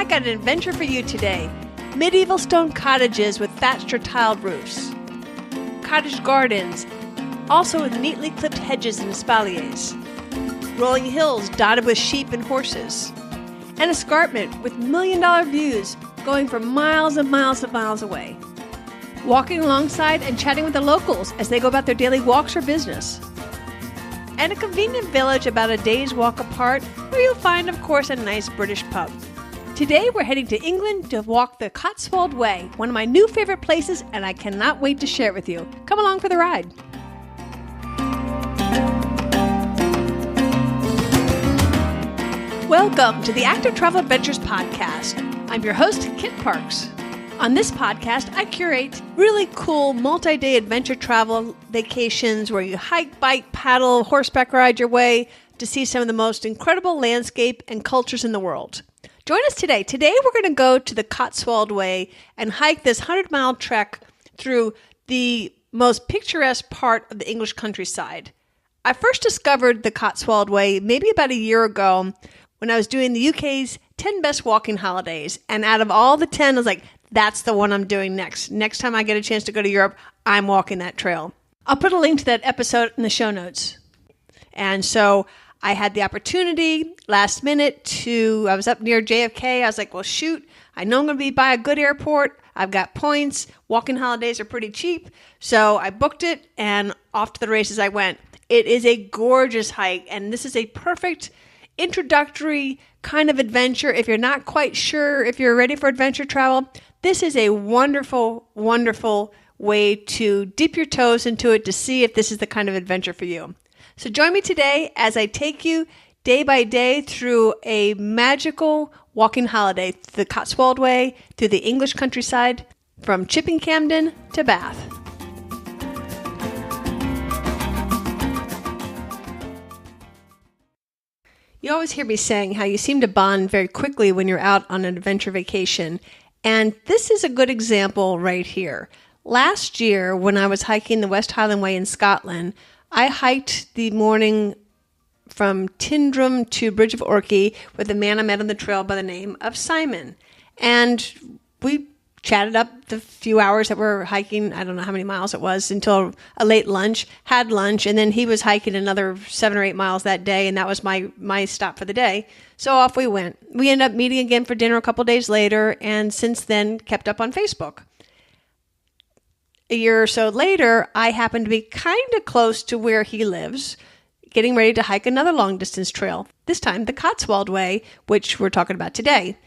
I got an adventure for you today. Medieval stone cottages with thatched or tiled roofs. Cottage gardens, also with neatly clipped hedges and espaliers. Rolling hills dotted with sheep and horses. An escarpment with million-dollar views going for miles and miles and miles away. Walking alongside and chatting with the locals as they go about their daily walks or business. And a convenient village about a day's walk apart where you'll find, of course, a nice British pub. Today we're heading to England to walk the Cotswold Way, one of my new favorite places, and I cannot wait to share it with you. Come along for the ride. Welcome to the Active Travel Adventures Podcast. I'm your host, Kit Parks. On this podcast, I curate really cool multi-day adventure travel vacations where you hike, bike, paddle, horseback ride your way to see some of the most incredible landscape and cultures in the world. Join us today. Today we're going to go to the Cotswold Way and hike this 100-mile trek through the most picturesque part of the English countryside. I first discovered the Cotswold Way maybe about a year ago when I was doing the UK's 10 best walking holidays. And out of all the 10, I was like, that's the one I'm doing next. Next time I get a chance to go to Europe, I'm walking that trail. I'll put a link to that episode in the show notes. And so I had the opportunity last minute I was up near JFK. I was like, well, shoot, I know I'm going to be by a good airport. I've got points. Walking holidays are pretty cheap. So I booked it and off to the races I went. It is a gorgeous hike. And this is a perfect introductory kind of adventure. If you're not quite sure if you're ready for adventure travel, this is a wonderful, wonderful way to dip your toes into it to see if this is the kind of adventure for you. So join me today as I take you day by day through a magical walking holiday, the Cotswold Way, through the English countryside, from Chipping Campden to Bath. You always hear me saying how you seem to bond very quickly when you're out on an adventure vacation, and this is a good example right here. Last year, when I was hiking the West Highland Way in Scotland, I hiked the morning from Tindrum to Bridge of Orchy with a man I met on the trail by the name of Simon. And we chatted up the few hours that we're hiking, I don't know how many miles it was, until a late lunch, had lunch, and then he was hiking another 7 or 8 miles that day, and that was my stop for the day. So off we went. We ended up meeting again for dinner a couple days later, and since then kept up on Facebook. A year or so later, I happened to be kind of close to where he lives, getting ready to hike another long-distance trail, this time the Cotswold Way, which we're talking about today.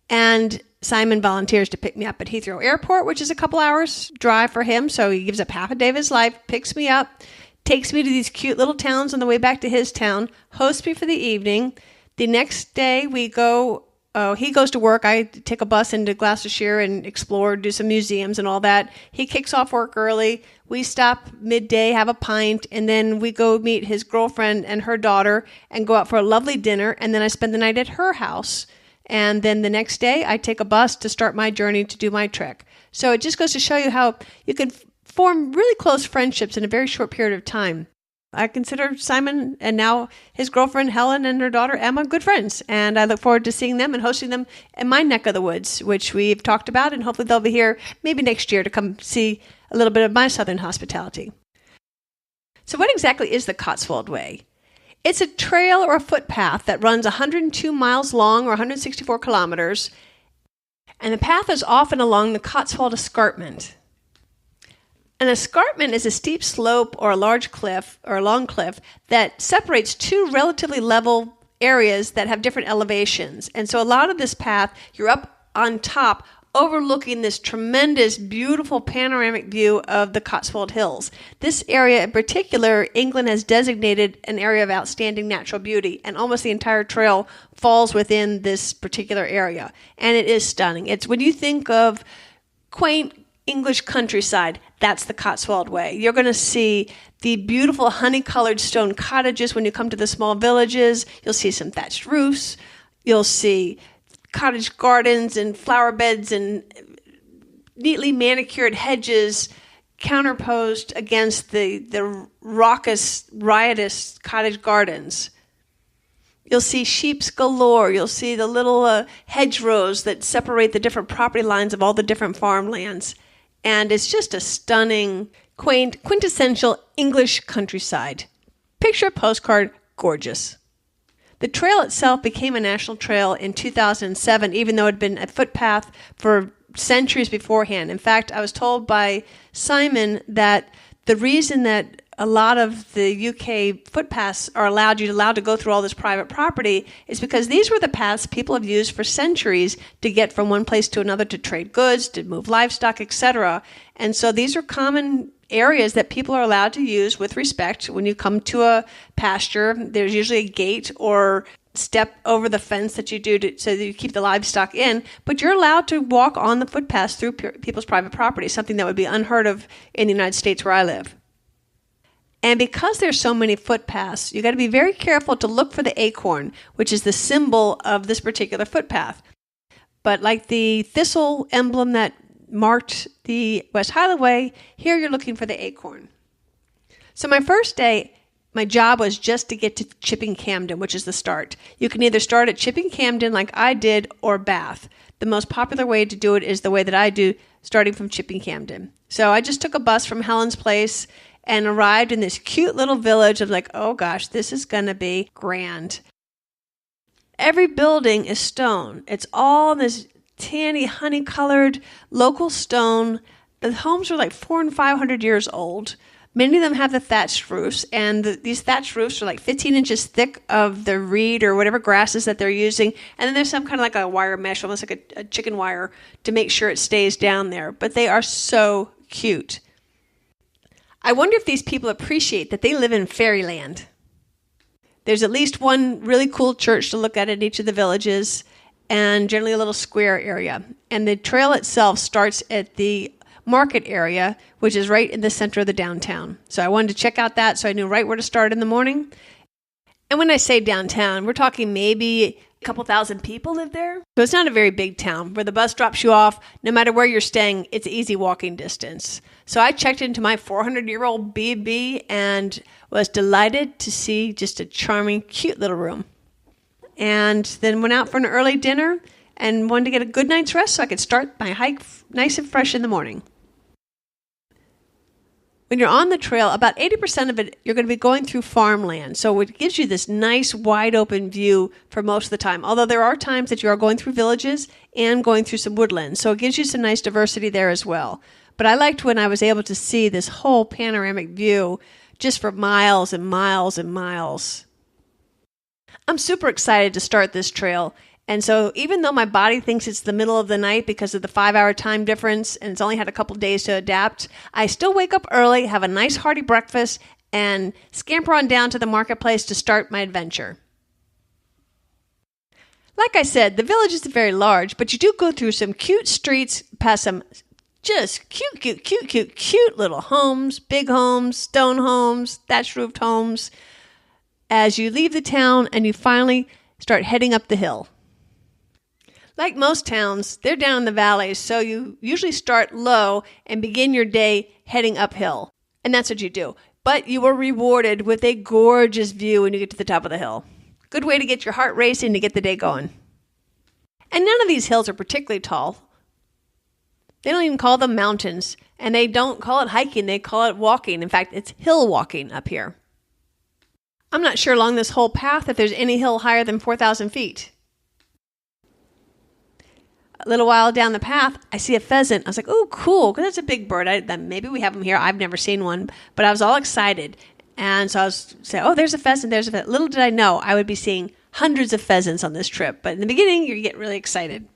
And Simon volunteers to pick me up at Heathrow Airport, which is a couple hours drive for him, so he gives up half a day of his life, picks me up, takes me to these cute little towns on the way back to his town, hosts me for the evening. The next day, he goes to work. I take a bus into Gloucestershire and explore, do some museums and all that. He kicks off work early. We stop midday, have a pint, and then we go meet his girlfriend and her daughter and go out for a lovely dinner. And then I spend the night at her house. And then the next day, I take a bus to start my journey to do my trek. So it just goes to show you how you can form really close friendships in a very short period of time. I consider Simon and now his girlfriend Helen and her daughter Emma good friends, and I look forward to seeing them and hosting them in my neck of the woods, which we've talked about, and hopefully they'll be here maybe next year to come see a little bit of my southern hospitality. So what exactly is the Cotswold Way? It's a trail or a footpath that runs 102 miles long or 164 kilometers, and the path is often along the Cotswold Escarpment. An escarpment is a steep slope or a large cliff or a long cliff that separates two relatively level areas that have different elevations. And so a lot of this path, you're up on top overlooking this tremendous, beautiful panoramic view of the Cotswold Hills. This area in particular, England has designated an area of outstanding natural beauty, and almost the entire trail falls within this particular area. And it is stunning. It's when you think of quaint English countryside, that's the Cotswold Way. You're going to see the beautiful honey-colored stone cottages when you come to the small villages. You'll see some thatched roofs. You'll see cottage gardens and flower beds and neatly manicured hedges counterposed against the raucous, riotous cottage gardens. You'll see sheeps galore. You'll see the little hedgerows that separate the different property lines of all the different farmlands. And it's just a stunning, quaint, quintessential English countryside. Picture postcard, gorgeous. The trail itself became a national trail in 2007, even though it had been a footpath for centuries beforehand. In fact, I was told by Simon that the reason that a lot of the UK footpaths are allowed to go through all this private property is because these were the paths people have used for centuries to get from one place to another, to trade goods, to move livestock, etc. And so these are common areas that people are allowed to use with respect. When you come to a pasture, there's usually a gate or step over the fence that you do so that you keep the livestock in, but you're allowed to walk on the footpaths through people's private property, something that would be unheard of in the United States where I live. And because there's so many footpaths, you got to be very careful to look for the acorn, which is the symbol of this particular footpath. But like the thistle emblem that marked the West Highland Way, here you're looking for the acorn. So my first day, my job was just to get to Chipping Campden, which is the start. You can either start at Chipping Campden like I did, or Bath. The most popular way to do it is the way that I do, starting from Chipping Campden. So I just took a bus from Helen's Place and arrived in this cute little village of like, oh gosh, this is going to be grand. Every building is stone. It's all this tanny, honey-colored local stone. The homes are like 400 and 500 years old. Many of them have the thatched roofs, and these thatched roofs are like 15 inches thick of the reed or whatever grasses that they're using. And then there's some kind of like a wire mesh, almost like a chicken wire, to make sure it stays down there. But they are so cute. I wonder if these people appreciate that they live in fairyland. There's at least one really cool church to look at in each of the villages, and generally a little square area. And the trail itself starts at the market area, which is right in the center of the downtown. So I wanted to check out that, so I knew right where to start in the morning. And when I say downtown, we're talking maybe a couple thousand people live there. So it's not a very big town. Where the bus drops you off, no matter where you're staying, it's easy walking distance. So I checked into my 400-year-old B&B and was delighted to see just a charming, cute little room. And then went out for an early dinner and wanted to get a good night's rest so I could start my hike nice and fresh in the morning. When you're on the trail, about 80% of it, you're going to be going through farmland. So it gives you this nice, wide open view for most of the time. Although there are times that you are going through villages and going through some woodlands. So it gives you some nice diversity there as well. But I liked when I was able to see this whole panoramic view just for miles and miles and miles. I'm super excited to start this trail. And so even though my body thinks it's the middle of the night because of the 5-hour time difference and it's only had a couple days to adapt, I still wake up early, have a nice hearty breakfast, and scamper on down to the marketplace to start my adventure. Like I said, the village isn't very large, but you do go through some cute streets, past some just cute little homes, big homes, stone homes, thatched-roofed homes, as you leave the town and you finally start heading up the hill. Like most towns, they're down in the valleys, so you usually start low and begin your day heading uphill. And that's what you do. But you are rewarded with a gorgeous view when you get to the top of the hill. Good way to get your heart racing to get the day going. And none of these hills are particularly tall. They don't even call them mountains. And they don't call it hiking, they call it walking. In fact, it's hill walking up here. I'm not sure along this whole path if there's any hill higher than 4,000 feet. A little while down the path, I see a pheasant. I was like, oh, cool, because that's a big bird. Maybe we have them here. I've never seen one, but I was all excited. And so I was saying, oh, there's a pheasant, there's a pheasant. Little did I know I would be seeing hundreds of pheasants on this trip. But in the beginning, you get really excited.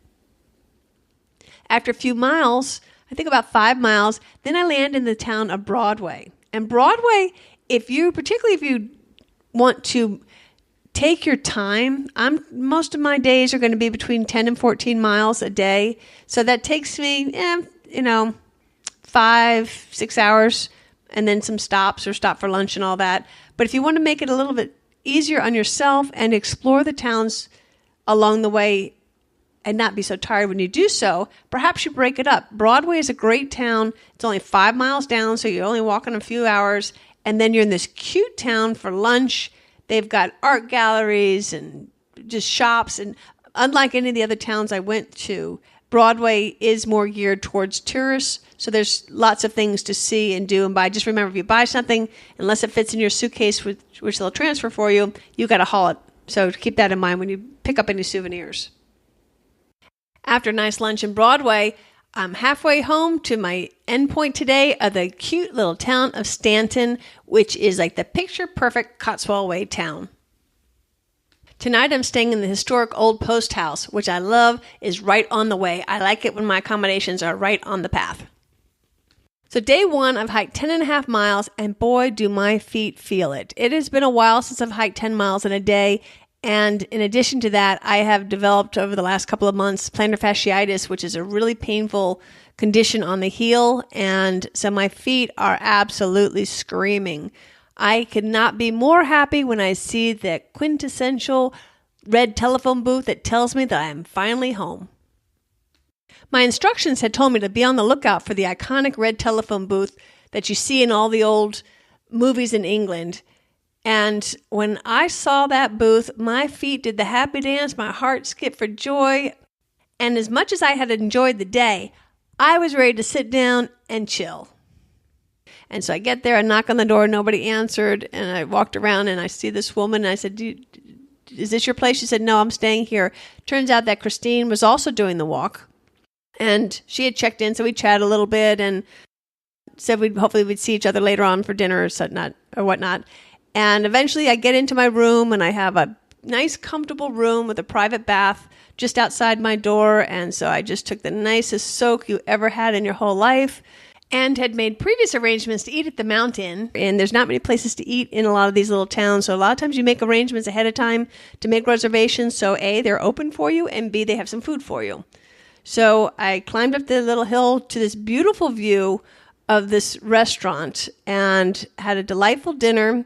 After a few miles, I think about 5 miles, then I land in the town of Broadway. And Broadway, particularly if you want to take your time. Most of my days are going to be between 10 and 14 miles a day. So that takes me, 5-6 hours and then some stops or stop for lunch and all that. But if you want to make it a little bit easier on yourself and explore the towns along the way and not be so tired when you do so, perhaps you break it up. Broadway is a great town. It's only 5 miles down, so you're only walking a few hours. And then you're in this cute town for lunch. They've got art galleries and just shops. And unlike any of the other towns I went to, Broadway is more geared towards tourists. So there's lots of things to see and do and buy. Just remember, if you buy something, unless it fits in your suitcase, which they'll transfer for you, you got to haul it. So keep that in mind when you pick up any souvenirs. After a nice lunch in Broadway, I'm halfway home to my end point today of the cute little town of Stanton, which is like the picture-perfect Cotswold Way town. Tonight I'm staying in the historic old post house, which I love is right on the way. I like it when my accommodations are right on the path. So day one, I've hiked 10.5 miles, and boy, do my feet feel it. It has been a while since I've hiked 10 miles in a day, and in addition to that, I have developed over the last couple of months plantar fasciitis, which is a really painful condition on the heel, and so my feet are absolutely screaming. I could not be more happy when I see the quintessential red telephone booth that tells me that I am finally home. My instructions had told me to be on the lookout for the iconic red telephone booth that you see in all the old movies in England. And when I saw that booth, my feet did the happy dance, my heart skipped for joy. And as much as I had enjoyed the day, I was ready to sit down and chill. And so I get there, I knock on the door, nobody answered, and I walked around and I see this woman, and I said, is this your place? She said, no, I'm staying here. Turns out that Christine was also doing the walk, and she had checked in, so we chatted a little bit and said hopefully we'd see each other later on for dinner or whatnot. And eventually I get into my room, and I have a nice, comfortable room with a private bath just outside my door, and so I just took the nicest soak you ever had in your whole life, and had made previous arrangements to eat at the mountain. And there's not many places to eat in a lot of these little towns. So a lot of times you make arrangements ahead of time to make reservations. So A, they're open for you, and B, they have some food for you. So I climbed up the little hill to this beautiful view of this restaurant and had a delightful dinner.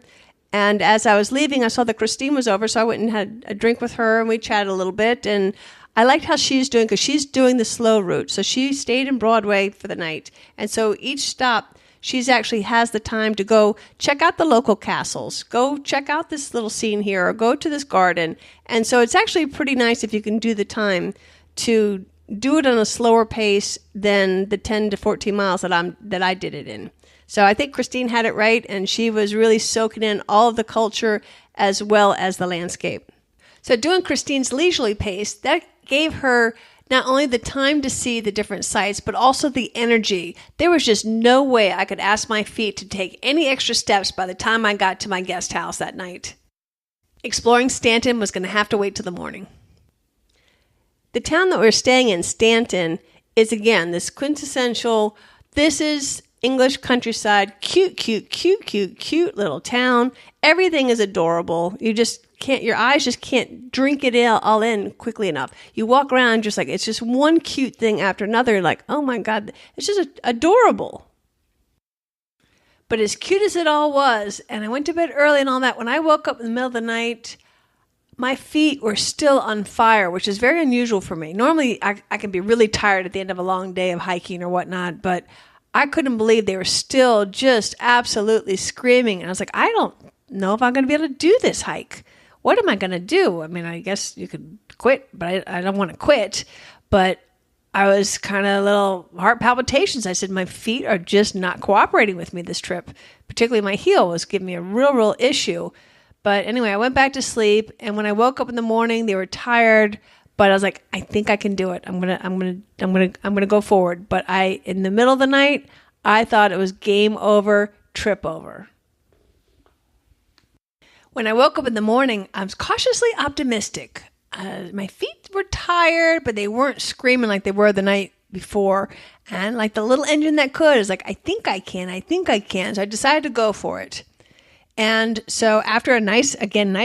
And as I was leaving, I saw that Christine was over. So I went and had a drink with her, and we chatted a little bit. And I liked how she's doing, because she's doing the slow route. So she stayed in Broadway for the night. And so each stop, she's actually has the time to go check out the local castles, go check out this little scene here, or go to this garden. And so it's actually pretty nice if you can do the time to do it on a slower pace than the 10 to 14 miles that I did it in. So I think Christine had it right, and she was really soaking in all of the culture as well as the landscape. So doing Christine's leisurely pace, that gave her not only the time to see the different sites, but also the energy. There was just no way I could ask my feet to take any extra steps by the time I got to my guest house that night. Exploring Stanton was going to have to wait till the morning. The town that we're staying in, Stanton, is again this quintessential, this is English countryside, cute little town. Everything is adorable. Your eyes just can't drink it all in quickly enough. You walk around just like, it's just one cute thing after another. You're like, oh my God, it's just adorable. But as cute as it all was, and I went to bed early and all that, when I woke up in the middle of the night, my feet were still on fire, which is very unusual for me. Normally, I can be really tired at the end of a long day of hiking or whatnot, but I couldn't believe they were still just absolutely screaming. And I was like, I don't know if I'm going to be able to do this hike. What am I going to do? I mean, I guess you could quit, but I don't want to quit. But I was kind of a little heart palpitations. I said, my feet are just not cooperating with me this trip. Particularly my heel was giving me a real issue. But anyway, I went back to sleep. And when I woke up in the morning, they were tired. But I was like, I think I can do it. I'm gonna go forward. But in the middle of the night, I thought it was game over, trip over. When I woke up in the morning, I was cautiously optimistic. My feet were tired, but they weren't screaming like they were the night before. And like the little engine that could is like, I think I can. So I decided to go for it. And so after a nice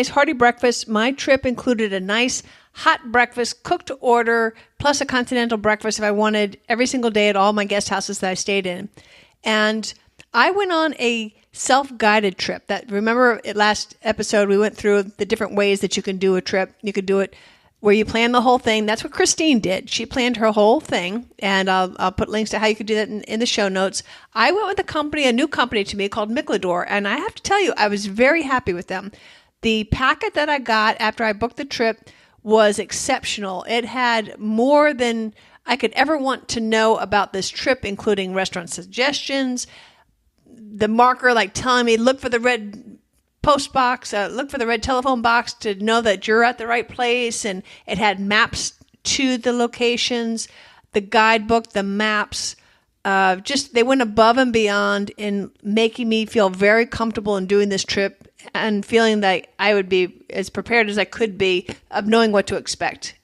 hearty breakfast, my trip included a nice hot breakfast, cooked to order, plus a continental breakfast if I wanted every single day at all my guest houses that I stayed in. And I went on a self-guided trip. Remember last episode, we went through the different ways that you can do a trip. You could do it where you plan the whole thing. That's what Christine did. She planned her whole thing, and I'll put links to how you could do that in the show notes. I went with a new company to me called Miklador, and I have to tell you, I was very happy with them. The packet that I got after I booked the trip was exceptional. It had more than I could ever want to know about this trip, including restaurant suggestions, the marker like telling me, look for the red post box, look for the red telephone box to know that you're at the right place. And it had maps to the locations, the guidebook, the maps. Just they went above and beyond in making me feel very comfortable in doing this trip and feeling that I would be as prepared as I could be of knowing what to expect.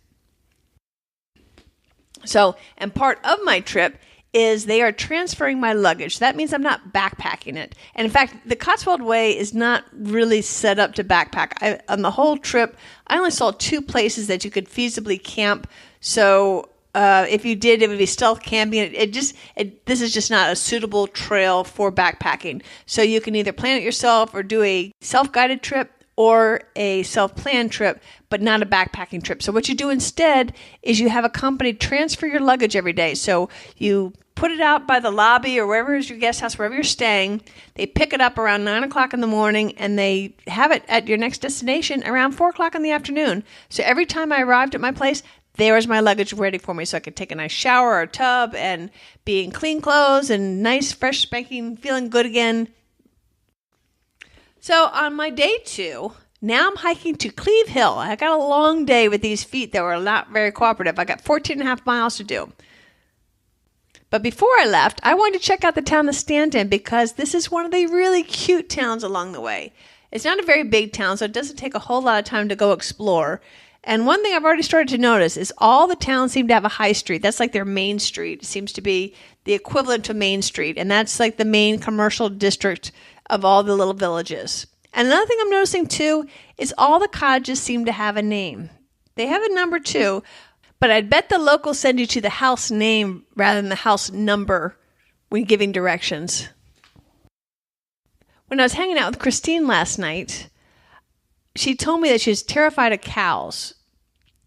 So, and part of my trip is they are transferring my luggage. That means I'm not backpacking it. And in fact, the Cotswold Way is not really set up to backpack. On the whole trip, I only saw 2 places that you could feasibly camp. So if you did, it would be stealth camping. This is just not a suitable trail for backpacking. So you can either plan it yourself or do a self-guided trip or a self-planned trip, but not a backpacking trip. So what you do instead is you have a company transfer your luggage every day. So you put it out by the lobby or wherever is your guest house, wherever you're staying. They pick it up around 9 o'clock in the morning and they have it at your next destination around 4 o'clock in the afternoon. So every time I arrived at my place, there was my luggage ready for me so I could take a nice shower or tub and be in clean clothes and nice, fresh, spanking, feeling good again. So on my day 2, now I'm hiking to Cleve Hill. I got a long day with these feet that were not very cooperative. I got 14 and a half miles to do. But before I left, I wanted to check out the town of Stanton because this is one of the really cute towns along the way. It's not a very big town, so it doesn't take a whole lot of time to go explore. And one thing I've already started to notice is all the towns seem to have a high street. That's like their main street. It seems to be the equivalent to Main Street. And that's like the main commercial district of all the little villages. And another thing I'm noticing too is all the cottages seem to have a name. They have a number too, but I'd bet the locals send you to the house name rather than the house number when giving directions. When I was hanging out with Christine last night, she told me that she's terrified of cows,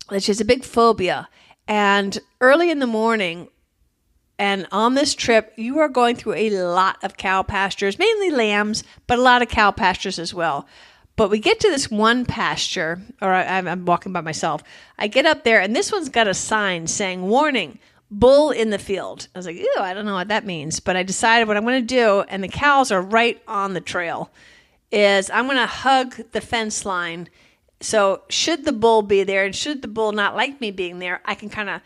that she has a big phobia. And early in the morning and on this trip, you are going through a lot of cow pastures, mainly lambs, but a lot of cow pastures as well. But we get to this one pasture, or I'm walking by myself. I get up there, and this one's got a sign saying, warning, bull in the field. I was like, ew, I don't know what that means. But I decided what I'm going to do, and the cows are right on the trail, is I'm going to hug the fence line. So should the bull be there, and should the bull not like me being there, I can kind of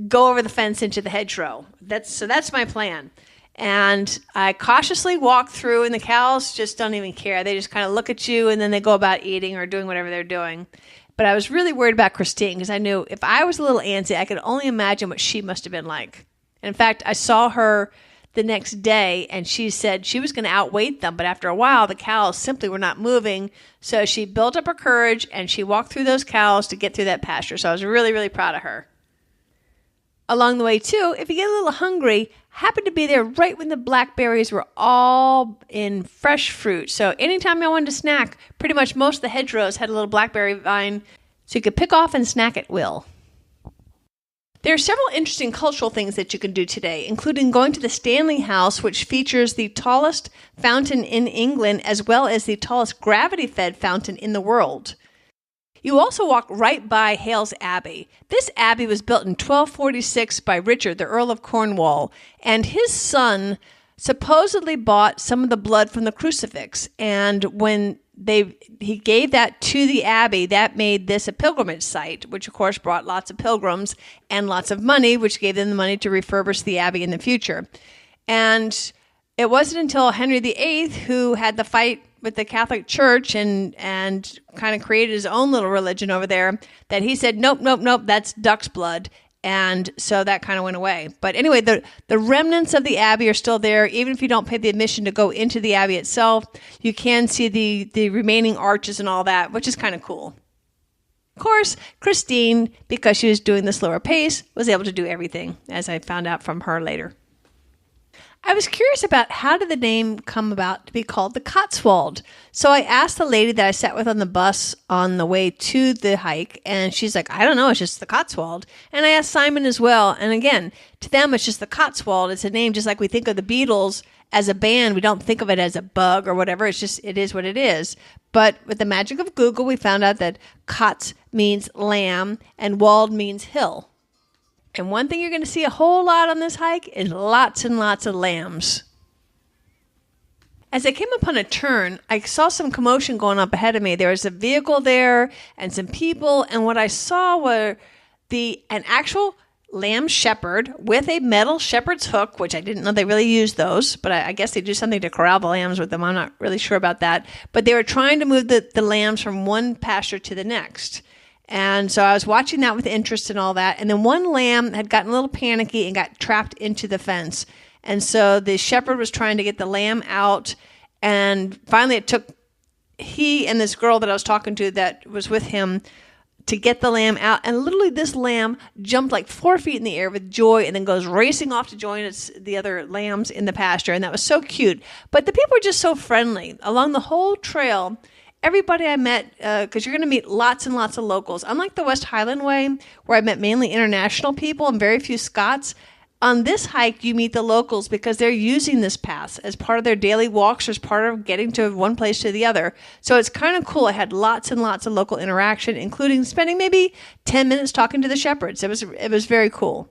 go over the fence into the hedgerow. That's my plan. And I cautiously walk through, and the cows just don't even care. They just kind of look at you, and then they go about eating or doing whatever they're doing. But I was really worried about Christine because I knew if I was a little antsy, I could only imagine what she must have been like. And in fact, I saw her the next day, and she said she was going to outweight them. But after a while, the cows simply were not moving. So she built up her courage, and she walked through those cows to get through that pasture. So I was really, really proud of her. Along the way, too, if you get a little hungry, happened to be there right when the blackberries were all in fresh fruit. So anytime I wanted to snack, pretty much most of the hedgerows had a little blackberry vine, so you could pick off and snack at will. There are several interesting cultural things that you can do today, including going to the Stanley House, which features the tallest fountain in England, as well as the tallest gravity-fed fountain in the world. You also walk right by Hales Abbey. This abbey was built in 1246 by Richard, the Earl of Cornwall, and his son supposedly bought some of the blood from the crucifix. And when he gave that to the abbey, that made this a pilgrimage site, which of course brought lots of pilgrims and lots of money, which gave them the money to refurbish the abbey in the future. And it wasn't until Henry VIII, who had the fight with the Catholic Church and kind of created his own little religion over there, that he said, nope, that's duck's blood. And so that kind of went away. But anyway, the remnants of the abbey are still there. Even if you don't pay the admission to go into the abbey itself, you can see the remaining arches and all that, which is kind of cool. Of course, Christine, because she was doing the slower pace, was able to do everything, as I found out from her later. I was curious about how did the name come about to be called the Cotswold. So I asked the lady that I sat with on the bus on the way to the hike, and she's like, I don't know, it's just the Cotswold. And I asked Simon as well. And again, to them, it's just the Cotswold. It's a name just like we think of the Beatles as a band. We don't think of it as a bug or whatever. It's just, it is what it is. But with the magic of Google, we found out that Cots means lamb and wald means hill. And one thing you're going to see a whole lot on this hike is lots and lots of lambs. As I came upon a turn, I saw some commotion going up ahead of me. There was a vehicle there and some people, and what I saw were an actual lamb shepherd with a metal shepherd's hook, which I didn't know they really used those, but I guess they do something to corral the lambs with them. I'm not really sure about that. But they were trying to move the lambs from one pasture to the next. And so I was watching that with interest and all that. And then one lamb had gotten a little panicky and got trapped into the fence. And so the shepherd was trying to get the lamb out. And finally it took he and this girl that I was talking to that was with him to get the lamb out. And literally this lamb jumped like 4 feet in the air with joy and then goes racing off to join the other lambs in the pasture. And that was so cute. But the people were just so friendly. Along the whole trail, everybody I met, because you're going to meet lots and lots of locals. Unlike the West Highland Way, where I met mainly international people and very few Scots, on this hike you meet the locals because they're using this path as part of their daily walks or as part of getting to one place to the other. So it's kind of cool. I had lots and lots of local interaction, including spending maybe 10 minutes talking to the shepherds. It was very cool.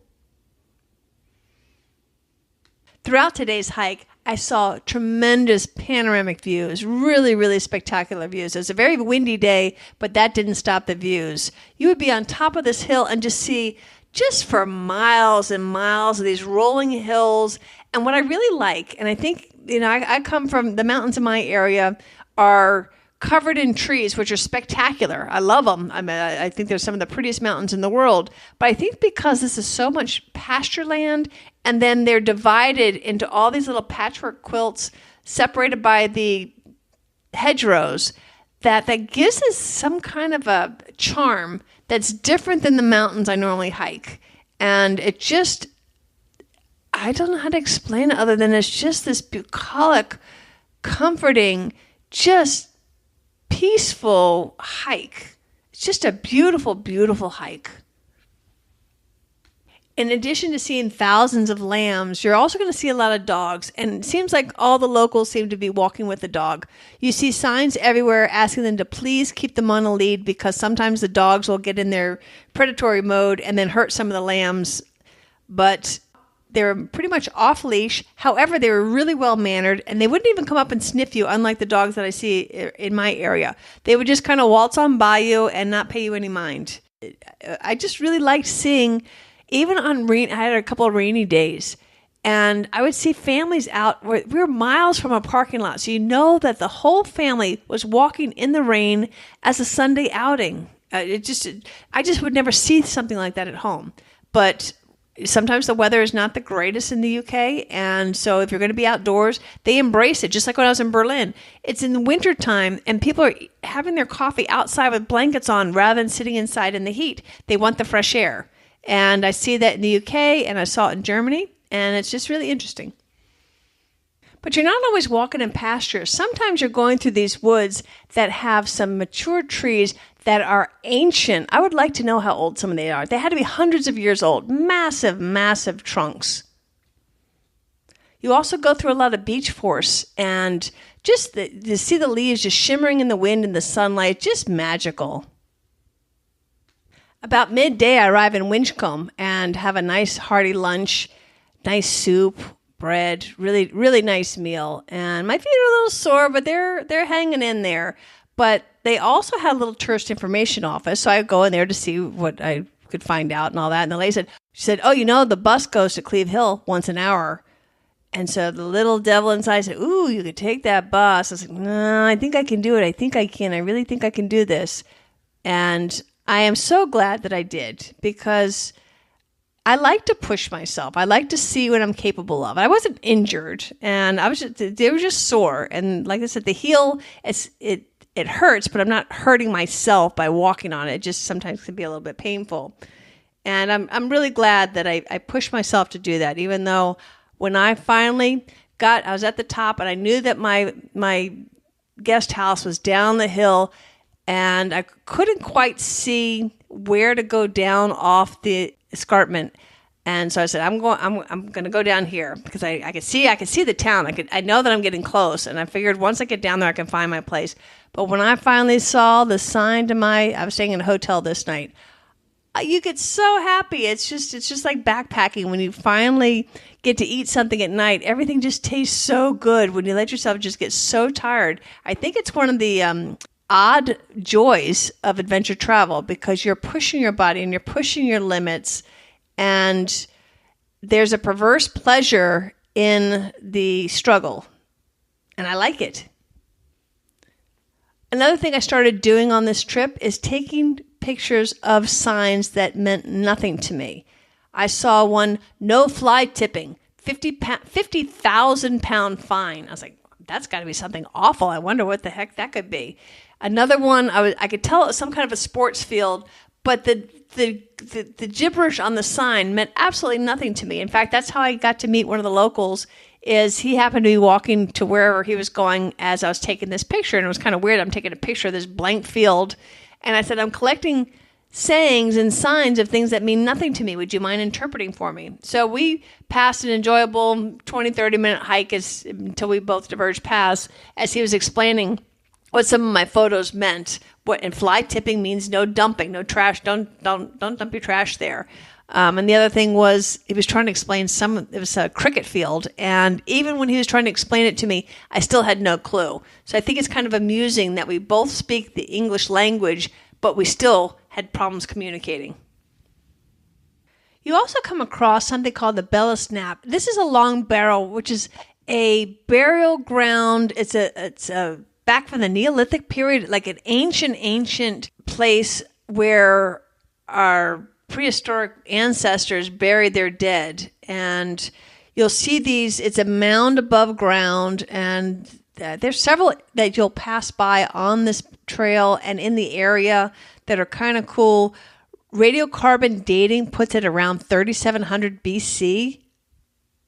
Throughout today's hike, I saw tremendous panoramic views, really, really spectacular views. It was a very windy day, but that didn't stop the views. You would be on top of this hill and just see just for miles and miles of these rolling hills. And what I really like, and I think, I come from the mountains in my area are covered in trees, which are spectacular. I love them. I think they're some of the prettiest mountains in the world. But I think because this is so much pasture land, and then they're divided into all these little patchwork quilts separated by the hedgerows, that gives us some kind of a charm that's different than the mountains I normally hike. And it just, I don't know how to explain it other than it's just this bucolic, comforting, just peaceful hike. It's just a beautiful, beautiful hike. In addition to seeing thousands of lambs, you're also going to see a lot of dogs. And it seems like all the locals seem to be walking with the dog. You see signs everywhere asking them to please keep them on a lead because sometimes the dogs will get in their predatory mode and then hurt some of the lambs. But they're pretty much off leash. However, they were really well mannered and they wouldn't even come up and sniff you, unlike the dogs that I see in my area. They would just kind of waltz on by you and not pay you any mind. I just really liked seeing, even on rain, I had a couple of rainy days and I would see families out where we were miles from a parking lot. So you know that the whole family was walking in the rain as a Sunday outing. I just would never see something like that at home. But sometimes the weather is not the greatest in the UK. And so if you're going to be outdoors, they embrace it. Just like when I was in Berlin, it's in the wintertime and people are having their coffee outside with blankets on rather than sitting inside in the heat. They want the fresh air. And I see that in the UK and I saw it in Germany. And it's just really interesting. But you're not always walking in pastures. Sometimes you're going through these woods that have some mature trees that are ancient. I would like to know how old some of they are. They had to be hundreds of years old. Massive, massive trunks. You also go through a lot of beech forest and just to see the leaves just shimmering in the wind and the sunlight, just magical. About midday, I arrive in Winchcombe and have a nice hearty lunch, nice soup, bread, really, really nice meal. And my feet are a little sore, but they're hanging in there. But they also had a little tourist information office, so I go in there to see what I could find out and all that. And the lady said, oh, the bus goes to Cleve Hill once an hour. And so the little devil inside said, ooh, you could take that bus. I was like, no, I think I can do it. I think I can. I really think I can do this. And I am so glad that I did because I like to push myself. I like to see what I'm capable of. I wasn't injured and they were just sore. And like I said, the heel, it hurts, but I'm not hurting myself by walking on it. It just sometimes can be a little bit painful. And I'm really glad that I pushed myself to do that, even though when I finally I was at the top, and I knew that my guest house was down the hill, and I couldn't quite see where to go down off the escarpment. And so I said, I'm going to go down here because I could see the town. I know that I'm getting close, and I figured once I get down there, I can find my place. But when I finally saw the sign I was staying in a hotel this night, you get so happy. It's just like backpacking when you finally get to eat something at night. Everything just tastes so good when you let yourself just get so tired. I think it's one of the odd joys of adventure travel because you're pushing your body and you're pushing your limits, and there's a perverse pleasure in the struggle, and I like it. Another thing I started doing on this trip is taking pictures of signs that meant nothing to me. I saw one, no fly tipping, 50,000 pound fine. I was like, that's got to be something awful. I wonder what the heck that could be. Another one, I could tell it was some kind of a sports field, but the gibberish on the sign meant absolutely nothing to me. In fact, that's how I got to meet one of the locals. Is he happened to be walking to wherever he was going as I was taking this picture, and it was kind of weird. I'm taking a picture of this blank field, and I said, I'm collecting sayings and signs of things that mean nothing to me. Would you mind interpreting for me? So we passed an enjoyable 20-30-minute hike until we both diverged paths as he was explaining what some of my photos meant. And fly tipping means no dumping, no trash. Don't dump your trash there. And the other thing was, he was trying to explain it was a cricket field. And even when he was trying to explain it to me, I still had no clue. So I think it's kind of amusing that we both speak the English language, but we still had problems communicating. You also come across something called the Bella Snap. This is a long barrel, which is a burial ground. It's a back from the Neolithic period, like an ancient place where our prehistoric ancestors buried their dead. And you'll see these, it's a mound above ground, and there's several that you'll pass by on this trail and in the area that are kind of cool. Radiocarbon dating puts it around 3700 BC.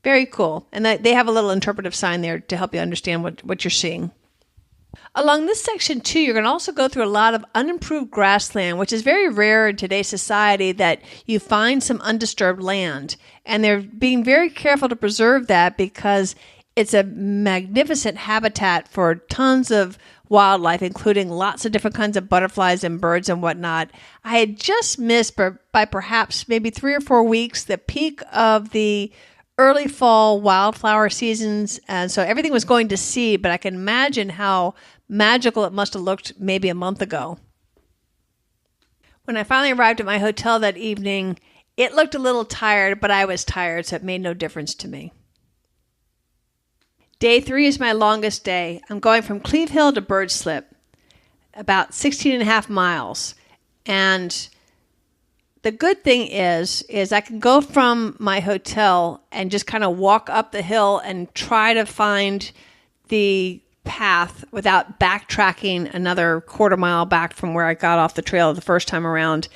Very cool. And they have a little interpretive sign there to help you understand what you're seeing. Along this section, too, you're going to also go through a lot of unimproved grassland, which is very rare in today's society that you find some undisturbed land. And they're being very careful to preserve that because it's a magnificent habitat for tons of wildlife, including lots of different kinds of butterflies and birds and whatnot. I had just missed by perhaps maybe 3 or 4 weeks the peak of the early fall wildflower seasons, and so everything was going to seed, but I can imagine how magical it must have looked maybe a month ago. When I finally arrived at my hotel that evening, it looked a little tired, but I was tired, so it made no difference to me. Day 3 is my longest day. I'm going from Cleve Hill to Bird Slip, about 16 and a half miles, and the good thing is I can go from my hotel and just kind of walk up the hill and try to find the path without backtracking another quarter mile back from where I got off the trail the first time around.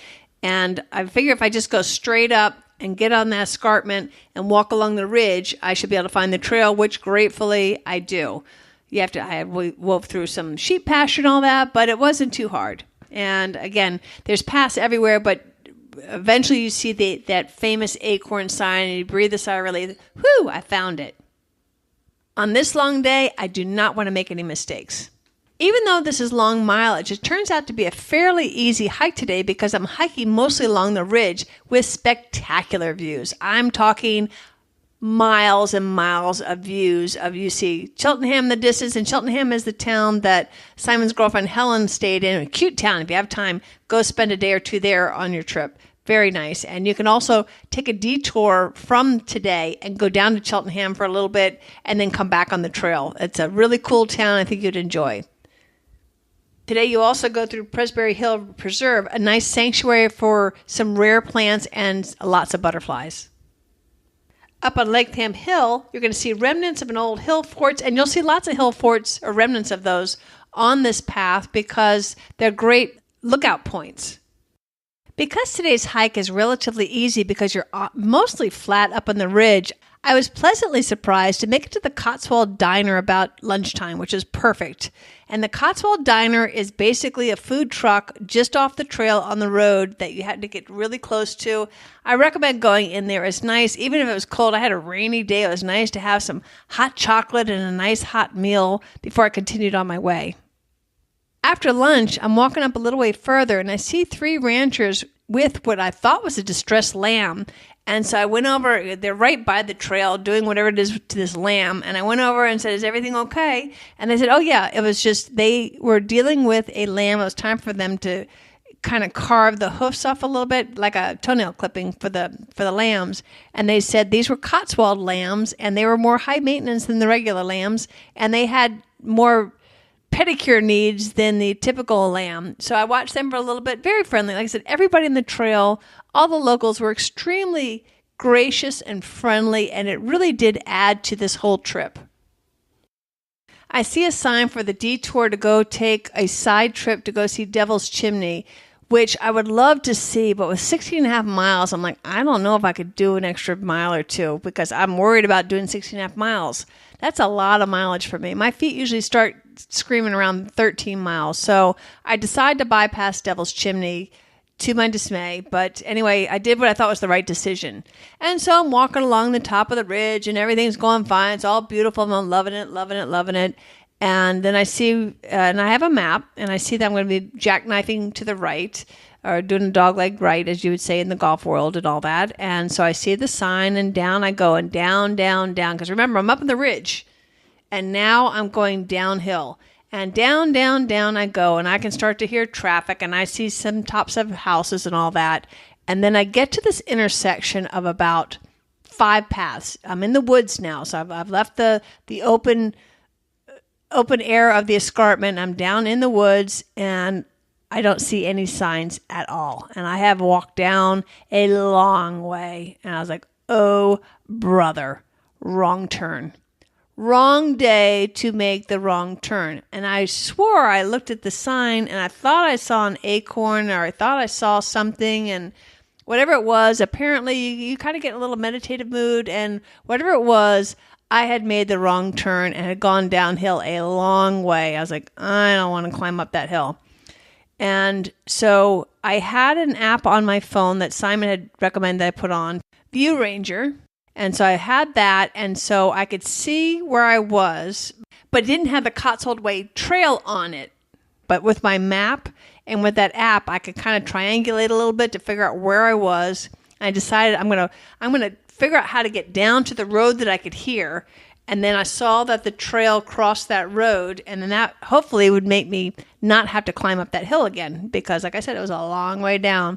And I figure if I just go straight up and get on that escarpment and walk along the ridge, I should be able to find the trail, which gratefully I do. We wove through some sheep pasture and all that, but it wasn't too hard. And again, there's paths everywhere, but eventually you see that famous acorn sign and you breathe a sigh of relief. Whew, I found it. On this long day, I do not want to make any mistakes. Even though this is long mileage, it turns out to be a fairly easy hike today because I'm hiking mostly along the ridge with spectacular views. I'm talking miles and miles of views of, you see Cheltenham in the distance, and Cheltenham is the town that Simon's girlfriend Helen stayed in. A cute town. If you have time, go spend a day or two there on your trip. Very nice. And you can also take a detour from today and go down to Cheltenham for a little bit and then come back on the trail. It's a really cool town. I think you'd enjoy. Today you also go through Presbury Hill Preserve, a nice sanctuary for some rare plants and lots of butterflies. Up on Latham Hill, you're going to see remnants of an old hill fort, and you'll see lots of hill forts or remnants of those on this path because they're great lookout points. Because today's hike is relatively easy because you're mostly flat up on the ridge, I was pleasantly surprised to make it to the Cotswold Diner about lunchtime, which is perfect. And the Cotswold Diner is basically a food truck just off the trail on the road that you had to get really close to. I recommend going in there. It's nice. Even if it was cold, I had a rainy day. It was nice to have some hot chocolate and a nice hot meal before I continued on my way. After lunch, I'm walking up a little way further and I see 3 ranchers with what I thought was a distressed lamb. And so I went over, they're right by the trail doing whatever it is to this lamb. And I went over and said, is everything okay? And they said, oh yeah, it was just, they were dealing with a lamb. It was time for them to kind of carve the hoofs off a little bit, like a toenail clipping for the lambs. And they said these were Cotswold lambs and they were more high maintenance than the regular lambs. And they had more pedicure needs than the typical lamb. So I watched them for a little bit, very friendly. Like I said, everybody in the trail, all the locals were extremely gracious and friendly, and it really did add to this whole trip. I see a sign for the detour to go take a side trip to go see Devil's Chimney, which I would love to see, but with 16 and a half miles, I'm like, I don't know if I could do an extra mile or two because I'm worried about doing 16 and a half miles. That's a lot of mileage for me. My feet usually start screaming around 13 miles. So I decided to bypass Devil's Chimney to my dismay. But anyway, I did what I thought was the right decision. And so I'm walking along the top of the ridge and everything's going fine. It's all beautiful and I'm loving it. And then I see, and I have a map, and I see that I'm going to be jackknifing to the right, or doing a dogleg right, as you would say in the golf world and all that. And so I see the sign, and down I go, and down, because remember, I'm up in the ridge, and now I'm going downhill. And down I go, and I can start to hear traffic, and I see some tops of houses and all that. And then I get to this intersection of about 5 paths. I'm in the woods now, so I've left the open air of the escarpment. I'm down in the woods and I don't see any signs at all. And I have walked down a long way. And I was like, oh, brother, wrong turn. Wrong day to make the wrong turn. And I swore I looked at the sign and I thought I saw an acorn or I thought I saw something, and whatever it was, apparently you kind of get in a little meditative mood, and whatever it was, I had made the wrong turn and had gone downhill a long way. I was like, I don't want to climb up that hill. And so I had an app on my phone that Simon had recommended that I put on, View Ranger. And so I had that, and so I could see where I was, but it didn't have the Cotswold Way trail on it. But with my map and with that app, I could kind of triangulate a little bit to figure out where I was. I decided I'm gonna figure out how to get down to the road that I could hear. And then I saw that the trail crossed that road, and then that hopefully would make me not have to climb up that hill again, because like I said, it was a long way down.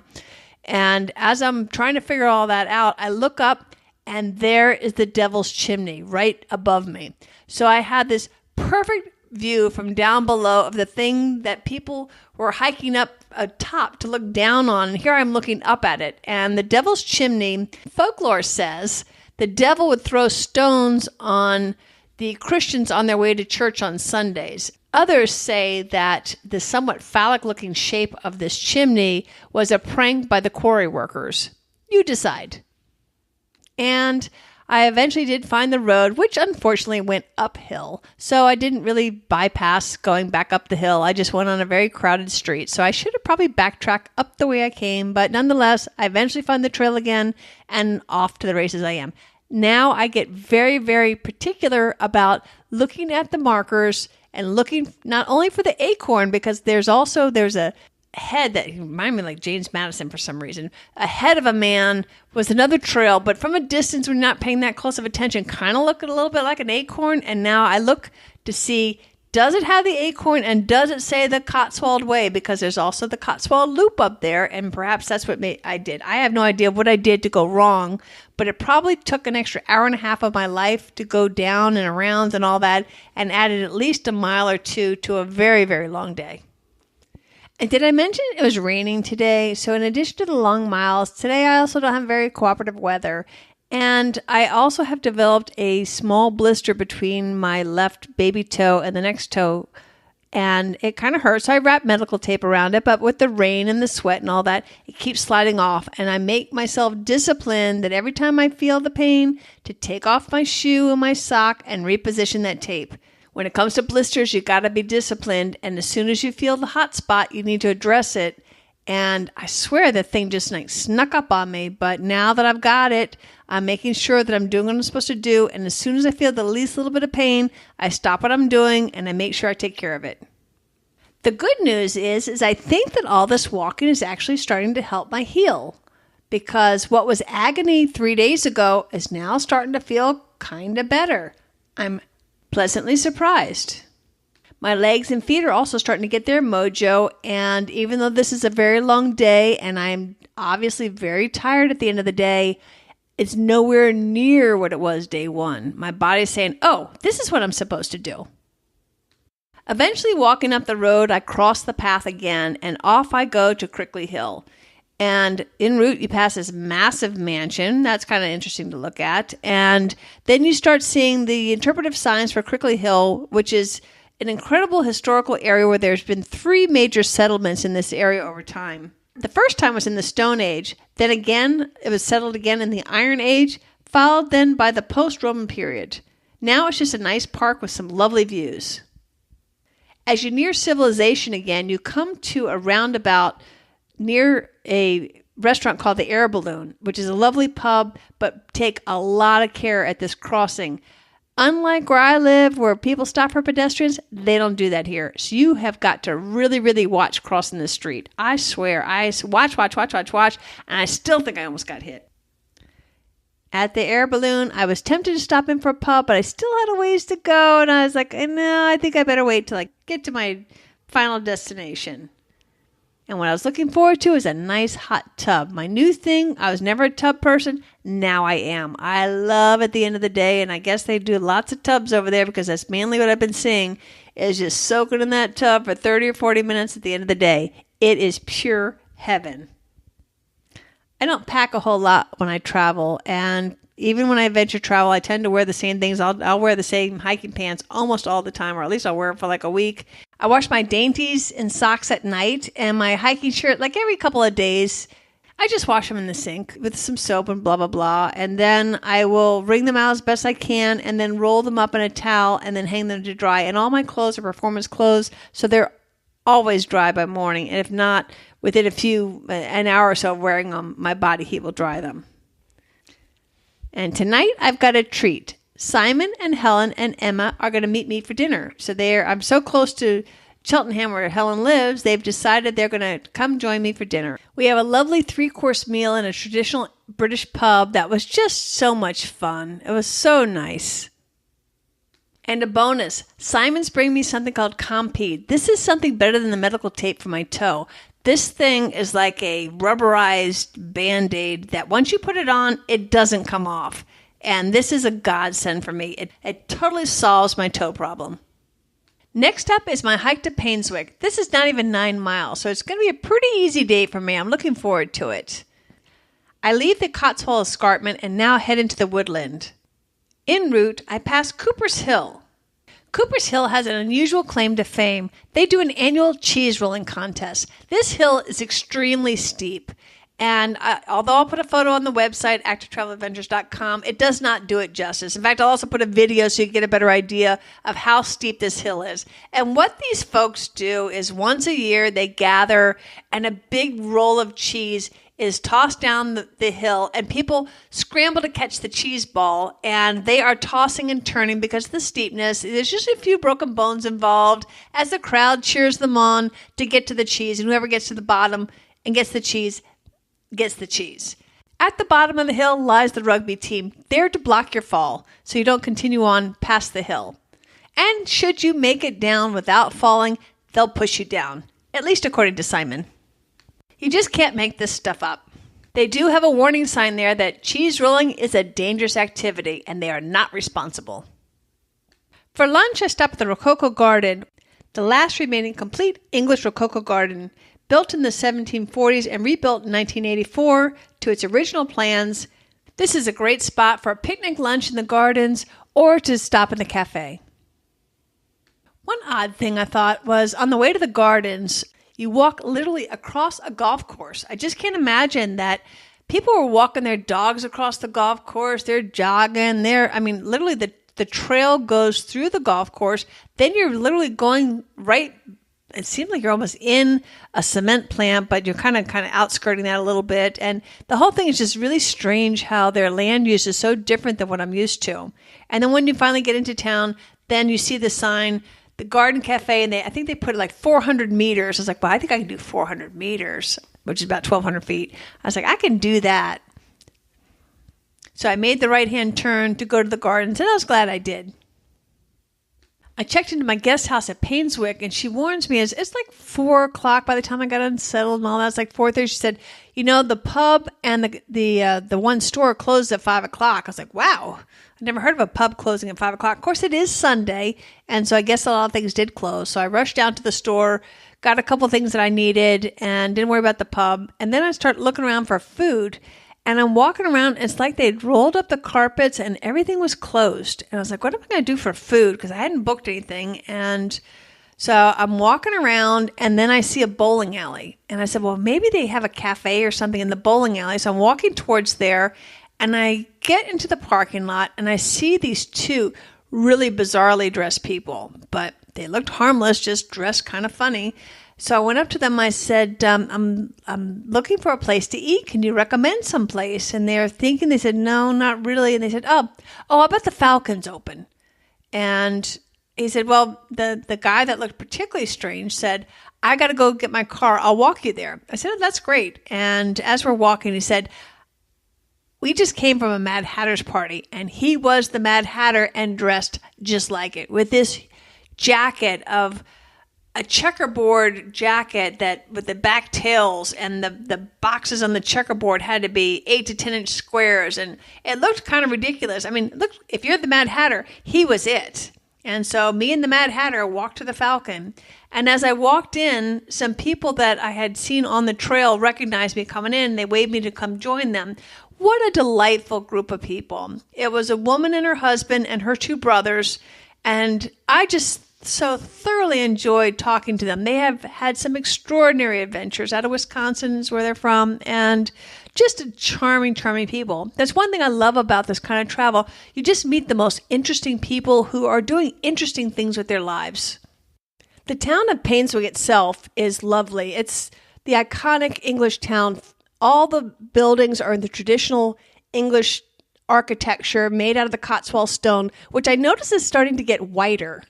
And as I'm trying to figure all that out, I look up and there is the Devil's Chimney right above me. So I had this perfect view from down below of the thing that people were hiking up atop to look down on. And here I'm looking up at it. And the Devil's Chimney, folklore says the devil would throw stones on the Christians on their way to church on Sundays. Others say that the somewhat phallic-looking shape of this chimney was a prank by the quarry workers. You decide. And I eventually did find the road, which unfortunately went uphill. So I didn't really bypass going back up the hill. I just went on a very crowded street. So I should have probably backtracked up the way I came. But nonetheless, I eventually found the trail again and off to the races I am. Now I get very, very particular about looking at the markers and looking not only for the acorn, because there's a head that reminded me like James Madison for some reason. Ahead of a man was another trail, but from a distance, when you're not paying that close of attention, kind of looked a little bit like an acorn. And now I look to see, does it have the acorn and does it say the Cotswold Way? Because there's also the Cotswold Loop up there, and perhaps that's what I did. I have no idea what I did to go wrong, but it probably took an extra hour and a half of my life to go down and around and all that, and added at least a mile or two to a very, very long day. And did I mention it was raining today? So in addition to the long miles, today I also don't have very cooperative weather. And I also have developed a small blister between my left baby toe and the next toe and it kind of hurts. So I wrap medical tape around it, but with the rain and the sweat and all that, it keeps sliding off. And I make myself disciplined that every time I feel the pain to take off my shoe and my sock and reposition that tape. When it comes to blisters, you got to be disciplined. And as soon as you feel the hot spot, you need to address it. And I swear the thing just snuck up on me. But now that I've got it, I'm making sure that I'm doing what I'm supposed to do. And as soon as I feel the least little bit of pain, I stop what I'm doing and I make sure I take care of it. The good news is I think that all this walking is actually starting to help my heel. Because what was agony 3 days ago is now starting to feel kind of better. I'm pleasantly surprised. My legs and feet are also starting to get their mojo, and even though this is a very long day and I'm obviously very tired at the end of the day, it's nowhere near what it was day one. My body's saying, oh, this is what I'm supposed to do. Eventually walking up the road, I cross the path again, and off I go to Crickley Hill. And en route, you pass this massive mansion. That's kind of interesting to look at. And then you start seeing the interpretive signs for Crickley Hill, which is an incredible historical area where there's been 3 major settlements in this area over time. The first time was in the Stone Age. Then again, it was settled again in the Iron Age, followed then by the post-Roman period. Now it's just a nice park with some lovely views. As you near civilization again, you come to a roundabout near a restaurant called the Air Balloon, which is a lovely pub, but take a lot of care at this crossing. Unlike where I live, where people stop for pedestrians, they don't do that here. So you have got to really, really watch crossing the street. I swear, I watch, and I still think I almost got hit. At the Air Balloon, I was tempted to stop in for a pub, but I still had a ways to go, and I was like, no, I think I better wait till I get to my final destination. And what I was looking forward to is a nice hot tub. My new thing, I was never a tub person. Now I am. I love at the end of the day, and I guess they do lots of tubs over there because that's mainly what I've been seeing, is just soaking in that tub for 30 or 40 minutes at the end of the day. It is pure heaven. I don't pack a whole lot when I travel, and even when I adventure travel, I tend to wear the same things. I'll wear the same hiking pants almost all the time, or at least I'll wear them for like a week. I wash my dainties and socks at night, and my hiking shirt like every couple of days. I just wash them in the sink with some soap and blah, blah, blah. And then I will wring them out as best I can and then roll them up in a towel and then hang them to dry. And all my clothes are performance clothes, so they're always dry by morning. And if not, within an hour or so of wearing them, my body heat will dry them. And tonight I've got a treat. Simon and Helen and Emma are going to meet me for dinner. So I'm so close to Cheltenham where Helen lives, they've decided they're going to come join me for dinner. We have a lovely 3-course meal in a traditional British pub that was just so much fun. It was so nice. And a bonus, Simon's bringing me something called Compeed. This is something better than the medical tape for my toe. This thing is like a rubberized Band-Aid that once you put it on, it doesn't come off. And this is a godsend for me. It totally solves my toe problem. Next up is my hike to Painswick. This is not even 9 miles, so it's going to be a pretty easy day for me. I'm looking forward to it. I leave the Cotswold escarpment and now head into the woodland. En route, I pass Cooper's Hill. Cooper's Hill has an unusual claim to fame. They do an annual cheese rolling contest. This hill is extremely steep. And although I'll put a photo on the website, activetraveladventures.com, it does not do it justice. In fact, I'll also put a video so you can get a better idea of how steep this hill is. And what these folks do is once a year they gather and a big roll of cheese is tossed down the hill and people scramble to catch the cheese ball. And they are tossing and turning because of the steepness. There's just a few broken bones involved as the crowd cheers them on to get to the cheese. And whoever gets to the bottom and gets the cheese gets the cheese. At the bottom of the hill lies the rugby team, there to block your fall so you don't continue on past the hill. And should you make it down without falling, they'll push you down, at least according to Simon. You just can't make this stuff up. They do have a warning sign there that cheese rolling is a dangerous activity and they are not responsible. For lunch, I stopped at the Rococo Garden, the last remaining complete English Rococo garden, built in the 1740s and rebuilt in 1984 to its original plans. This is a great spot for a picnic lunch in the gardens or to stop in the cafe. One odd thing I thought was on the way to the gardens, you walk literally across a golf course. I just can't imagine that people were walking their dogs across the golf course. They're jogging. Literally the trail goes through the golf course. Then you're literally going right. It seems like you're almost in a cement plant, but you're kind of outskirting that a little bit. And the whole thing is just really strange how their land use is so different than what I'm used to. And then when you finally get into town, then you see the sign, the Garden Cafe, and I think they put it like 400 meters. I was like, well, I think I can do 400 meters, which is about 1,200 feet. I was like, I can do that. So I made the right-hand turn to go to the gardens, and I was glad I did. I checked into my guest house at Painswick, and she warns me, it's like 4 o'clock by the time I got unsettled and all that. It's like 4:30. She said, the pub and the one store closed at 5 o'clock. I was like, wow, I never heard of a pub closing at 5 o'clock. Of course, it is Sunday, and so I guess a lot of things did close. So I rushed down to the store, got a couple things that I needed, and didn't worry about the pub. And then I started looking around for food. And I'm walking around, and it's like they'd rolled up the carpets and everything was closed. And I was like, what am I going to do for food? Because I hadn't booked anything. And so I'm walking around, and then I see a bowling alley. And I said, well, maybe they have a cafe or something in the bowling alley. So I'm walking towards there, and I get into the parking lot, and I see these two really bizarrely dressed people. But they looked harmless, just dressed kind of funny. So I went up to them. I said, I'm looking for a place to eat. Can you recommend some place? And they're thinking, they said, no, not really. And they said, oh, I bet the Falcon's open. And he said, well, the guy that looked particularly strange said, I got to go get my car. I'll walk you there. I said, oh, that's great. And as we're walking, he said, we just came from a Mad Hatter's party. And he was the Mad Hatter and dressed just like it with this jacket of a checkerboard jacket that with the back tails, and the boxes on the checkerboard had to be 8 to 10 inch squares, and it looked kind of ridiculous. I mean, look, if you're the Mad Hatter, he was it. And so me and the Mad Hatter walked to the Falcon, and as I walked in, some people that I had seen on the trail recognized me coming in. They waved me to come join them. What a delightful group of people. It was a woman and her husband and her 2 brothers, and I just so thoroughly enjoyed talking to them. They have had some extraordinary adventures out of Wisconsin is where they're from, and just a charming, charming people. That's one thing I love about this kind of travel. You just meet the most interesting people who are doing interesting things with their lives. The town of Painswick itself is lovely. It's the iconic English town. All the buildings are in the traditional English architecture made out of the Cotswold stone, which I notice is starting to get whiter.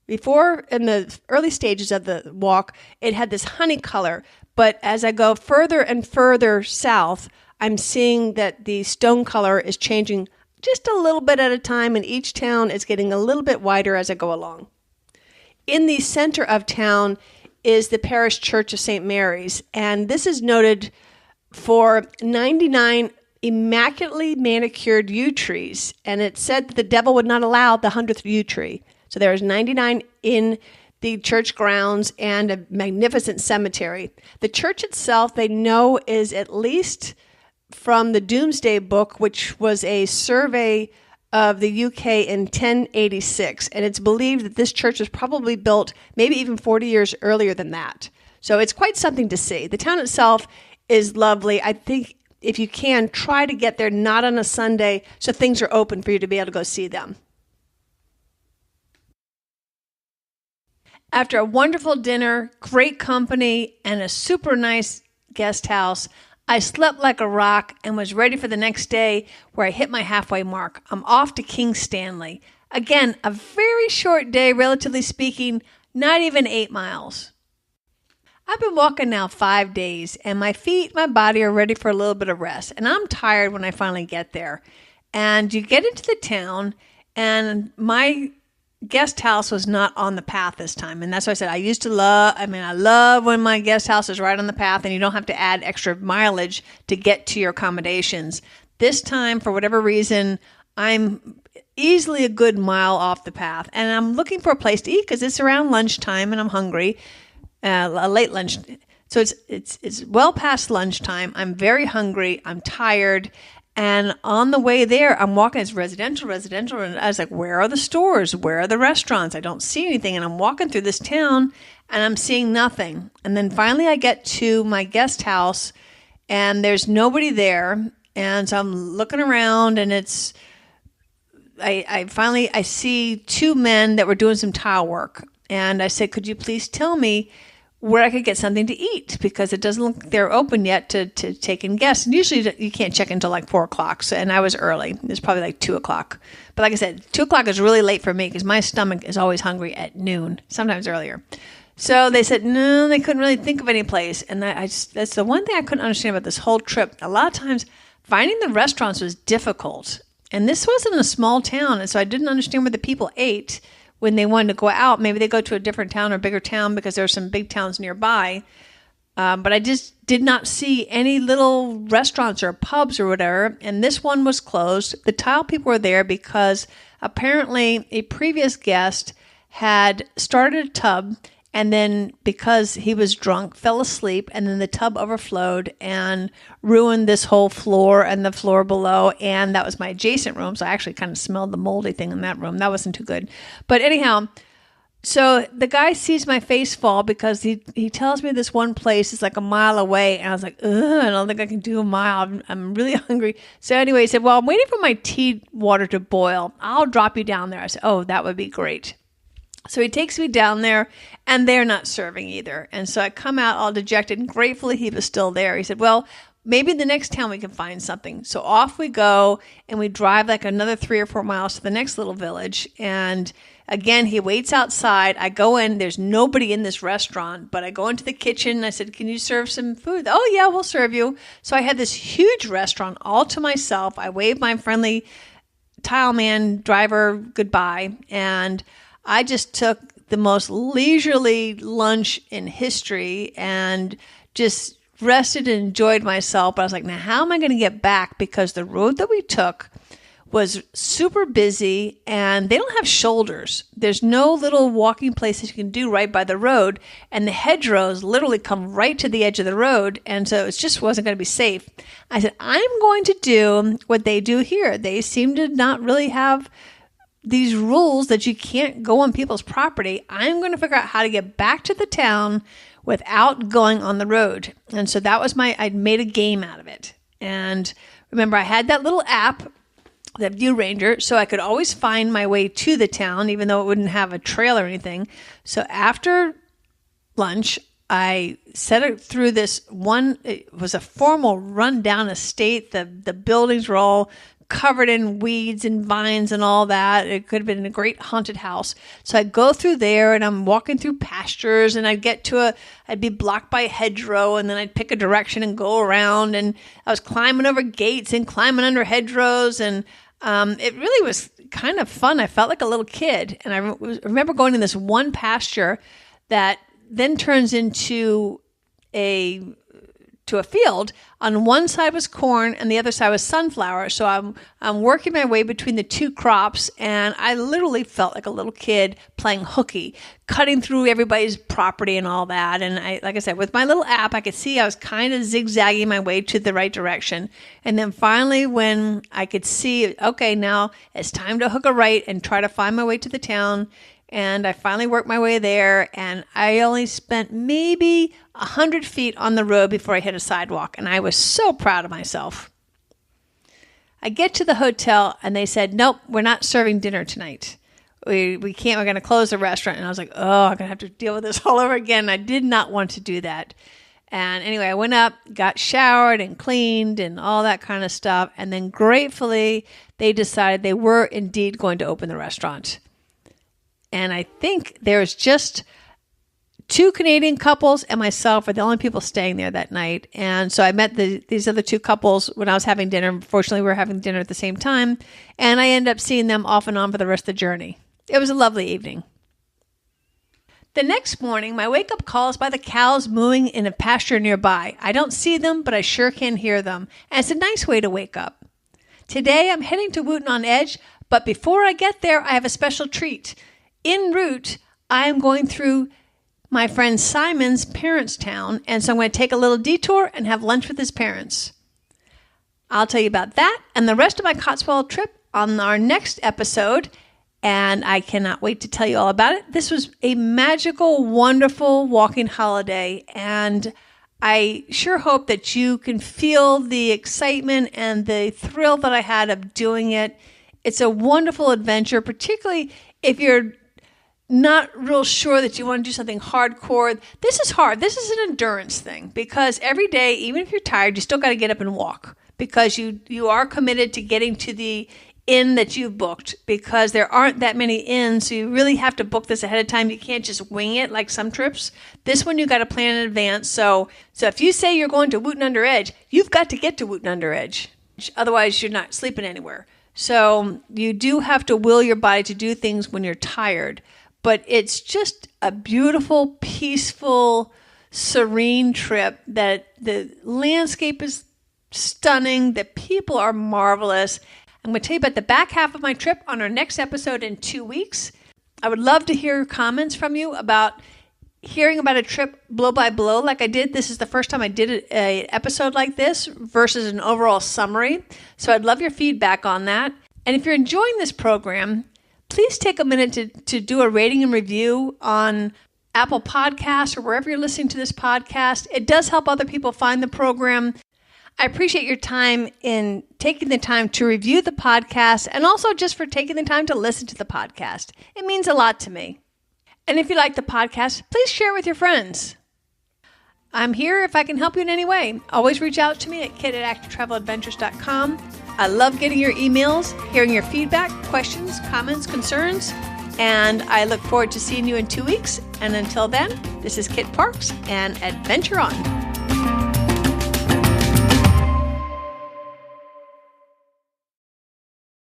Before, in the early stages of the walk, it had this honey color, but as I go further and further south, I'm seeing that the stone color is changing just a little bit at a time, and each town is getting a little bit whiter as I go along. In the center of town is the parish church of St. Mary's, and this is noted for 99 immaculately manicured yew trees, and it said that the devil would not allow the 100th yew tree. So there's 99 in the church grounds and a magnificent cemetery. The church itself, they know, is at least from the Doomsday Book, which was a survey of the UK in 1086. And it's believed that this church was probably built maybe even 40 years earlier than that. So it's quite something to see. The town itself is lovely. I think if you can, try to get there not on a Sunday so things are open for you to be able to go see them. After a wonderful dinner, great company, and a super nice guest house, I slept like a rock and was ready for the next day where I hit my halfway mark. I'm off to King Stanley. Again, a very short day, relatively speaking, not even 8 miles. I've been walking now 5 days, and my feet, my body are ready for a little bit of rest. And I'm tired when I finally get there. And you get into the town, and my guest house was not on the path this time. And that's why I said I love when my guest house is right on the path and you don't have to add extra mileage to get to your accommodations. This time, for whatever reason, I'm easily a good mile off the path. And I'm looking for a place to eat because it's around lunchtime and I'm hungry, a late lunch. So it's well past lunchtime. I'm very hungry. I'm tired. And on the way there, I'm walking, it's residential. And I was like, where are the stores? Where are the restaurants? I don't see anything. And I'm walking through this town and I'm seeing nothing. And then finally I get to my guest house and there's nobody there. And so I'm looking around and I see two men that were doing some tile work. And I said, could you please tell me where I could get something to eat, because it doesn't look they're open yet to take in guests. And usually you can't check until like 4 o'clock. So, and I was early. It was probably like 2 o'clock. But like I said, 2 o'clock is really late for me because my stomach is always hungry at noon, sometimes earlier. So they said, no, they couldn't really think of any place. And that's the one thing I couldn't understand about this whole trip. A lot of times finding the restaurants was difficult. And this wasn't a small town. And so I didn't understand where the people ate when they wanted to go out. Maybe they go to a different town or bigger town because there are some big towns nearby. But I just did not see any little restaurants or pubs or whatever. And this one was closed. The tile people were there because apparently a previous guest had started a tub, and then because he was drunk, fell asleep, and then the tub overflowed and ruined this whole floor and the floor below. And that was my adjacent room. So I actually kind of smelled the moldy thing in that room. That wasn't too good. But anyhow, so the guy sees my face fall because he tells me this one place is like a mile away. And I was like, ugh, I don't think I can do a mile. I'm really hungry. So anyway, he said, well, I'm waiting for my tea water to boil. I'll drop you down there. I said, oh, that would be great. So he takes me down there, and they're not serving either. And so I come out all dejected, and gratefully he was still there. He said, well, maybe the next town we can find something. So off we go, and we drive like another 3 or 4 miles to the next little village. And again, he waits outside. I go in. There's nobody in this restaurant, but I go into the kitchen. And I said, can you serve some food? Oh, yeah, we'll serve you. So I had this huge restaurant all to myself. I waved my friendly tile man driver goodbye, and I just took the most leisurely lunch in history and just rested and enjoyed myself. But I was like, now how am I going to get back? Because the road that we took was super busy and they don't have shoulders. There's no little walking places you can do right by the road. And the hedgerows literally come right to the edge of the road. And so it just wasn't going to be safe. I said, I'm going to do what they do here. They seem to not really have these rules that you can't go on people's property. I'm going to figure out how to get back to the town without going on the road. And so that was I'd made a game out of it. And remember, I had that little app, that View Ranger, so I could always find my way to the town, even though it wouldn't have a trail or anything. So after lunch, I set it through this one. It was a formal rundown estate. The buildings were all covered in weeds and vines and all that. It could have been a great haunted house. So I'd go through there and I'm walking through pastures and I'd be blocked by a hedgerow, and then I'd pick a direction and go around, and I was climbing over gates and climbing under hedgerows, and it really was kind of fun. I felt like a little kid. And I remember going to this one pasture that then turns into a field. On one side was corn and the other side was sunflower. So I'm working my way between the two crops, and I literally felt like a little kid playing hooky, cutting through everybody's property and all that. And like I said, with my little app, I could see I was kind of zigzagging my way to the right direction. And then finally, when I could see, okay, now it's time to hook a right and try to find my way to the town. And I finally worked my way there, and I only spent maybe 100 feet on the road before I hit a sidewalk, and I was so proud of myself. I get to the hotel, and they said, nope, we're not serving dinner tonight. We can't, we're going to close the restaurant. And I was like, oh, I'm going to have to deal with this all over again. I did not want to do that. And anyway, I went up, got showered and cleaned and all that kind of stuff, and then gratefully, they decided they were indeed going to open the restaurant. And I think there's just 2 Canadian couples and myself were the only people staying there that night. And so I met these other 2 couples when I was having dinner. Fortunately, we were having dinner at the same time. And I ended up seeing them off and on for the rest of the journey. It was a lovely evening. The next morning, my wake-up call is by the cows mooing in a pasture nearby. I don't see them, but I sure can hear them. And it's a nice way to wake up. Today, I'm heading to Wooton on Edge, but before I get there, I have a special treat. En route, I am going through my friend Simon's parents' town, and so I'm going to take a little detour and have lunch with his parents. I'll tell you about that and the rest of my Cotswold trip on our next episode. And I cannot wait to tell you all about it. This was a magical, wonderful walking holiday. And I sure hope that you can feel the excitement and the thrill that I had of doing it. It's a wonderful adventure, particularly if you're not real sure that you want to do something hardcore. This is hard. This is an endurance thing because every day, even if you're tired, you still got to get up and walk because you are committed to getting to the inn that you've booked because there aren't that many inns, so you really have to book this ahead of time. You can't just wing it like some trips. This one you got to plan in advance. So if you say you're going to Wootton Under Edge, you've got to get to Wootton Under Edge. Otherwise, you're not sleeping anywhere. So you do have to will your body to do things when you're tired. But it's just a beautiful, peaceful, serene trip that the landscape is stunning. The people are marvelous. I'm going to tell you about the back half of my trip on our next episode in 2 weeks. I would love to hear comments from you about hearing about a trip blow by blow like I did. This is the first time I did an episode like this versus an overall summary. So I'd love your feedback on that. And if you're enjoying this program, please take a minute to do a rating and review on Apple Podcasts or wherever you're listening to this podcast. It does help other people find the program. I appreciate your time in taking the time to review the podcast and also just for taking the time to listen to the podcast. It means a lot to me. And if you like the podcast, please share it with your friends. I'm here if I can help you in any way. Always reach out to me at kit@activetraveladventures.com. I love getting your emails, hearing your feedback, questions, comments, concerns, and I look forward to seeing you in 2 weeks. And until then, this is Kit Parks and Adventure On.